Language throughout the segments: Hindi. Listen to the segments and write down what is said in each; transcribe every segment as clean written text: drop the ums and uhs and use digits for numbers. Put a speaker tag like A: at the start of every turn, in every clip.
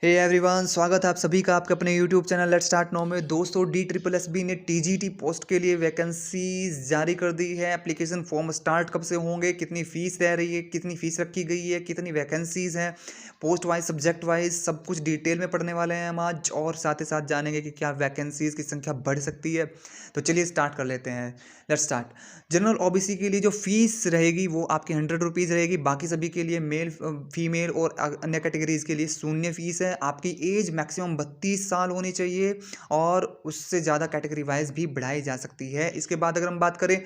A: हे एवरीवन, स्वागत है आप सभी का आपके अपने YouTube channel let's start now में। दोस्तों, DSSB ने टीजीटी पोस्ट के लिए वैकेंसीज जारी कर दी है। एप्लीकेशन फॉर्म स्टार्ट कब से होंगे, कितनी फीस रह रही है, कितनी फीस रखी गई है, कितनी वैकेंसीज हैं, पोस्ट वाइज सब्जेक्ट वाइज सब कुछ डिटेल में पढ़ने वाले हैं हम आज, और साथ ही साथ जानेंगे कि क्या वैकेंसीज की संख्या बढ़ सकती है। तो चलिए स्टार्ट कर लेते हैं। Let's start. जनरल ओबीसी के लिए जो फीस रहेगी वो आपकी 100 रुपीज़ रहेगी। बाकी सभी के लिए मेल फीमेल और अन्य कैटेगरीज के लिए शून्य फीस है। आपकी एज मैक्सिमम 32 साल होनी चाहिए और उससे ज़्यादा कैटेगरी वाइज भी बढ़ाई जा सकती है। इसके बाद अगर हम बात करें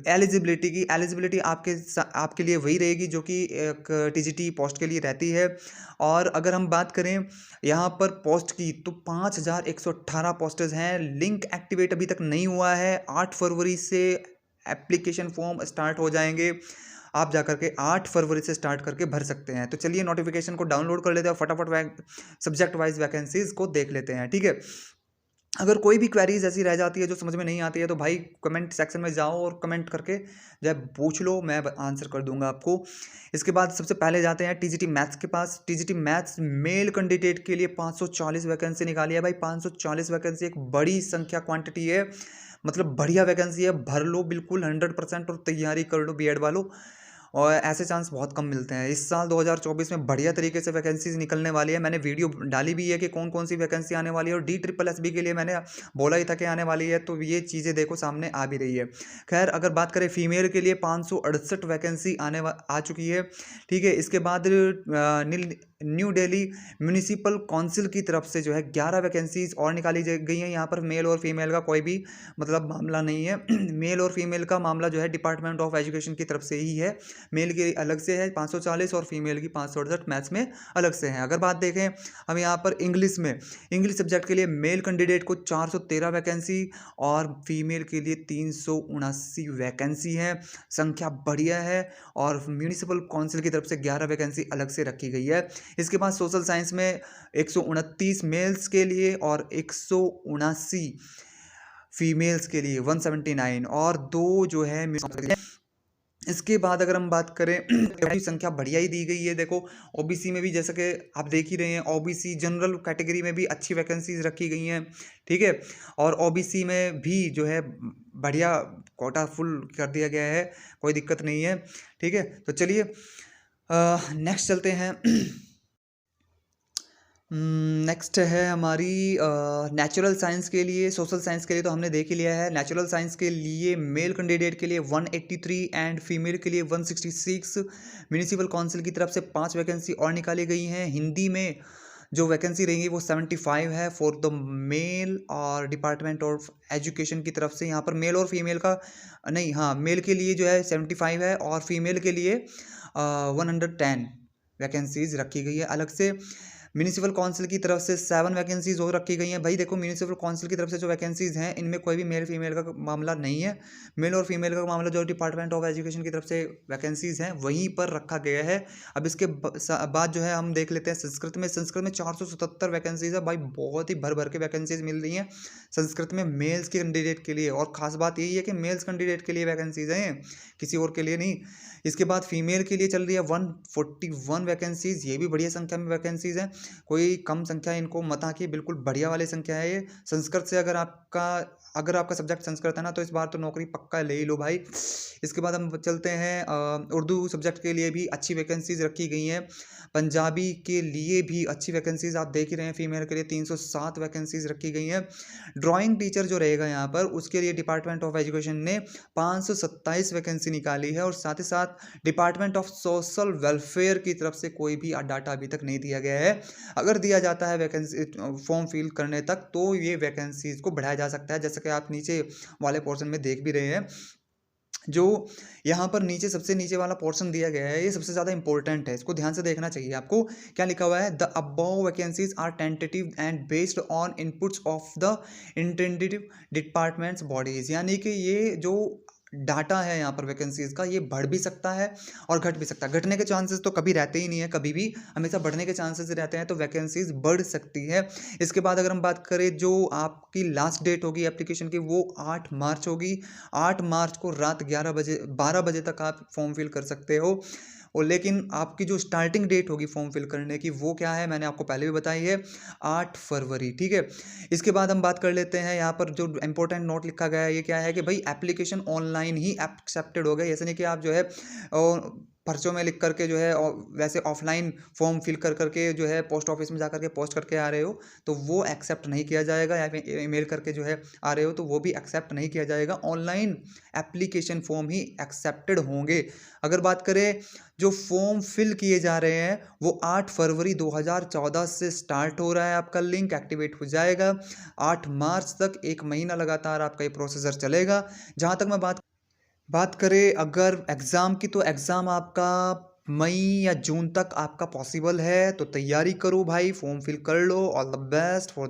A: एलिजिबिलिटी की, एलिजिबिलिटी आपके लिए वही रहेगी जो कि एक टीजीटी पोस्ट के लिए रहती है। और अगर हम बात करें यहाँ पर पोस्ट की, तो 5118 पोस्टेज हैं। लिंक एक्टिवेट अभी तक नहीं हुआ है। 8 फरवरी से एप्लीकेशन फॉर्म स्टार्ट हो जाएंगे। आप जाकर के 8 फरवरी से स्टार्ट करके भर सकते हैं। तो चलिए नोटिफिकेशन को डाउनलोड कर लेते हैं और फटाफट सब्जेक्ट वाइज वैकेंसीज को देख लेते हैं, ठीक है। अगर कोई भी क्वेरीज ऐसी रह जाती है जो समझ में नहीं आती है तो भाई कमेंट सेक्शन में जाओ और कमेंट करके जब पूछ लो, मैं आंसर कर दूंगा आपको। इसके बाद सबसे पहले जाते हैं टीजीटी मैथ्स के पास। टीजीटी मैथ्स मेल कैंडिडेट के लिए 540 वैकेंसी निकाली है भाई। 540 वैकेंसी एक बड़ी संख्या, क्वांटिटी है, मतलब बढ़िया वैकेंसी है। भर लो बिल्कुल 100% और तैयारी कर लो बीएड वालों। और ऐसे चांस बहुत कम मिलते हैं। इस साल 2024 में बढ़िया तरीके से वैकेंसीज निकलने वाली है। मैंने वीडियो डाली भी है कि कौन कौन सी वैकेंसी आने वाली है, और DSSB के लिए मैंने बोला ही था कि आने वाली है, तो ये चीज़ें देखो सामने आ भी रही है। खैर, अगर बात करें फीमेल के लिए 568 वैकेंसी आ चुकी है, ठीक है। इसके बाद न्यू दिल्ली म्यूनिसिपल काउंसिल की तरफ से जो है 11 वैकेंसीज और निकाली गई हैं। यहाँ पर मेल और फीमेल का कोई भी मतलब मामला नहीं है। मेल और फीमेल का मामला जो है डिपार्टमेंट ऑफ एजुकेशन की तरफ से ही है। मेल की अलग से है 540 और फीमेल की 568 मैथ्स में अलग से है। अगर बात देखें हम यहाँ पर इंग्लिश में, इंग्लिश सब्जेक्ट के लिए मेल कैंडिडेट को 413 वैकेंसी और फीमेल के लिए 379 वैकेंसी है। संख्या बढ़िया है। और म्यूनिसिपल काउंसिल की तरफ से 11 वैकेंसी अलग से रखी गई है। इसके बाद सोशल साइंस में 129 मेल्स के लिए और 179 फीमेल्स के लिए 179 और 2 जो है। इसके बाद अगर हम बात करें संख्या बढ़िया ही दी गई है। देखो, ओबीसी में भी जैसा कि आप देख ही रहे हैं, ओबीसी जनरल कैटेगरी में भी अच्छी वैकेंसीज रखी गई हैं, ठीक है। और ओबीसी में भी जो है बढ़िया कोटा फुल कर दिया गया है, कोई दिक्कत नहीं है, ठीक है। तो चलिए नेक्स्ट चलते हैं। नेक्स्ट है हमारी नेचुरल साइंस के लिए। सोशल साइंस के लिए तो हमने देख ही लिया है। नेचुरल साइंस के लिए मेल कैंडिडेट के लिए 183 एंड फीमेल के लिए 166। म्यूनिसिपल काउंसिल की तरफ से 5 वैकेंसी और निकाली गई हैं। हिंदी में जो वैकेंसी रहेंगी वो 75 है फॉर द मेल, और डिपार्टमेंट ऑफ एजुकेशन की तरफ से यहाँ पर मेल और फीमेल का नहीं, हाँ, मेल के लिए जो है 75 है और फीमेल के लिए 110 वैकेंसीज रखी गई है अलग से। म्यूनिसिपल काउंसिल की तरफ से 7 वैकेंसीज और रखी गई हैं। भाई देखो, म्यूनिसिपल काउंसिल की तरफ से जो वैकेंसीज हैं इनमें कोई भी मेल फीमेल का मामला नहीं है। मेल और फीमेल का मामला जो डिपार्टमेंट ऑफ एजुकेशन की तरफ से वैकेंसीज हैं वहीं पर रखा गया है। अब इसके बाद जो है हम देख लेते हैं संस्कृत में। संस्कृत में 477 वैकेंसीज है भाई। बहुत ही भर भर के वैकेंसीज मिल रही हैं संस्कृत में मेल्स के कैंडिडेट के लिए। और ख़ास बात यही है कि मेल्स कैंडिडेट के लिए वैकेंसीज हैं, किसी और के लिए नहीं। इसके बाद फीमेल के लिए चल रही है 141 वैकेंसीज। ये भी बढ़िया संख्या में वैकेंसीज हैं, कोई कम संख्या इनको मत आंकिए, बिल्कुल बढ़िया वाली संख्या है ये। संस्कृत से अगर आपका सब्जेक्ट संस्कृत है ना, तो इस बार तो नौकरी पक्का ले ही लो भाई। इसके बाद हम चलते हैं उर्दू सब्जेक्ट के लिए भी अच्छी वैकेंसीज रखी गई हैं। पंजाबी के लिए भी अच्छी वैकेंसीज आप देख ही रहे हैं। फीमेल के लिए 307 वैकेंसीज रखी गई हैं। ड्राइंग टीचर जो रहेगा यहाँ पर, उसके लिए डिपार्टमेंट ऑफ एजुकेशन ने 527 वैकेंसी निकाली है। और साथ ही साथ डिपार्टमेंट ऑफ सोशल वेलफेयर की तरफ से कोई भी डाटा अभी तक नहीं दिया गया है। अगर दिया जाता है वैकेंसी फॉर्म फिल करने तक, तो ये वैकेंसीज को बढ़ाया जा सकता है, जैसे कि आप नीचे वाले पोर्शन में देख भी रहे हैं। जो यहाँ पर नीचे सबसे नीचे वाला पोर्शन दिया गया है, ये सबसे ज़्यादा इंपॉर्टेंट है, इसको ध्यान से देखना चाहिए आपको। क्या लिखा हुआ है? The above vacancies are tentative and based on inputs of the intended departments bodies. यानी कि ये जो डाटा है यहाँ पर वैकेंसीज का, ये बढ़ भी सकता है और घट भी सकता है। घटने के चांसेस तो कभी रहते ही नहीं है, कभी भी हमेशा बढ़ने के चांसेस रहते हैं। तो वैकेंसीज बढ़ सकती है। इसके बाद अगर हम बात करें, जो आपकी लास्ट डेट होगी एप्लीकेशन की, वो 8 मार्च होगी। 8 मार्च को रात 11 बजे 12 बजे तक आप फॉर्म फिल कर सकते हो। और लेकिन आपकी जो स्टार्टिंग डेट होगी फॉर्म फिल करने की वो क्या है, मैंने आपको पहले भी बताई है, 8 फरवरी। ठीक है, इसके बाद हम बात कर लेते हैं यहाँ पर जो इंपॉर्टेंट नोट लिखा गया है ये क्या है कि भाई एप्लीकेशन ऑनलाइन ही एक्सेप्टेड हो गए, ऐसे नहीं कि आप जो है पर्चों में लिख करके जो है और वैसे ऑफलाइन फॉर्म फिल कर करके जो है पोस्ट ऑफिस में जा करके पोस्ट करके आ रहे हो तो वो एक्सेप्ट नहीं किया जाएगा, या फिर ईमेल करके जो है आ रहे हो तो वो भी एक्सेप्ट नहीं किया जाएगा। Online application form he accepted होंगे। अगर बात करें जो फॉर्म फिल किए जा रहे हैं वो 8 फरवरी 2014 से स्टार्ट हो रहा है, आपका लिंक एक्टिवेट हो जाएगा 8 मार्च तक, 1 महीना लगातार आपका ये प्रोसेसर चलेगा। जहाँ तक मैं बात करें अगर एग्ज़ाम की, तो एग्ज़ाम आपका मई या जून तक आपका पॉसिबल है, तो तैयारी करो भाई, फॉर्म फिल कर लो। All the best for the